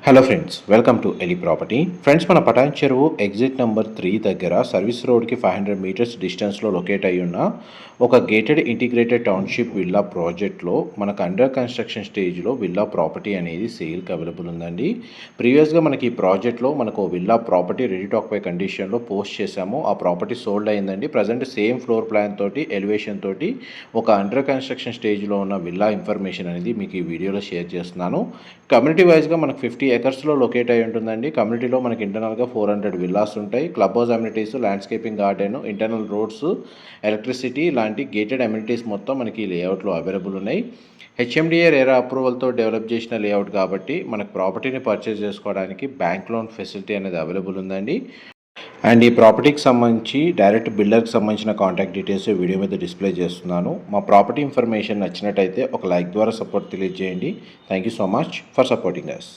Hello friends, welcome to ఎలి property. Friends, మన పటాన్ చెరువు ఎగ్జిట్ నెంబర్ 3 దగ్గర సర్వీస్ రోడ్కి 500 మీటర్స్ డిస్టెన్స్లో లొకేట్ అయ్యి ఉన్న ఒక గేటెడ్ ఇంటిగ్రేటెడ్ టౌన్షిప్ విల్లా ప్రాజెక్ట్లో మనకు అండర్ కన్స్ట్రక్షన్ స్టేజ్లో విల్లా ప్రాపర్టీ అనేది సేల్కి అవైలబుల్ ఉందండి. ప్రీవియస్గా మనకి ఈ ప్రాజెక్ట్లో మనకు villa property ready to occupy కండిషన్లో పోస్ట్ చేశాము. ఆ ప్రాపర్టీ సోల్డ్ అయిందండి. ప్రజెంట్ సేమ్ ఫ్లోర్ ప్లాన్ తోటి, ఎలివేషన్ తోటి ఒక అండర్ కన్స్ట్రక్షన్ స్టేజ్లో ఉన్న విల్లా ఇన్ఫర్మేషన్ అనేది మీకు ఈ వీడియోలో షేర్ చేస్తున్నాను. కమ్యూనిటీ వైజ్గా మనకు 50 ఎకర్స్లో లొకేట్ అయి ఉంటుందండి. కమ్యూనిటీలో మనకి ఇంటర్నల్గా 400 విల్లాస్ ఉంటాయి. Club house amenities, landscaping garden, internal roads, electricity లాంటి గేటెడ్ అమ్యూనిటీస్ మొత్తం మనకి లేఅవుట్లో అవైలబుల్ ఉన్నాయి. హెచ్ఎండిఏ రేరా అప్రూవల్తో డెవలప్ చేసిన లేఅవుట్ కాబట్టి మనకు ప్రాపర్టీని పర్చేస్ చేసుకోవడానికి బ్యాంక్ లోన్ ఫెసిలిటీ అనేది అవైలబుల్ ఉందండి. అండ్ ఈ ప్రాపర్టీకి సంబంధించి డైరెక్ట్ బిల్డర్కి సంబంధించిన కాంటాక్ట్ డీటెయిల్స్ వీడియో మీద డిస్ప్లే చేస్తున్నాను. మా ప్రాపర్టీ ఇన్ఫర్మేషన్ నచ్చినట్టయితే ఒక లైక్ ద్వారా సపోర్ట్ తెలియజేయండి. Thank you so much for supporting us.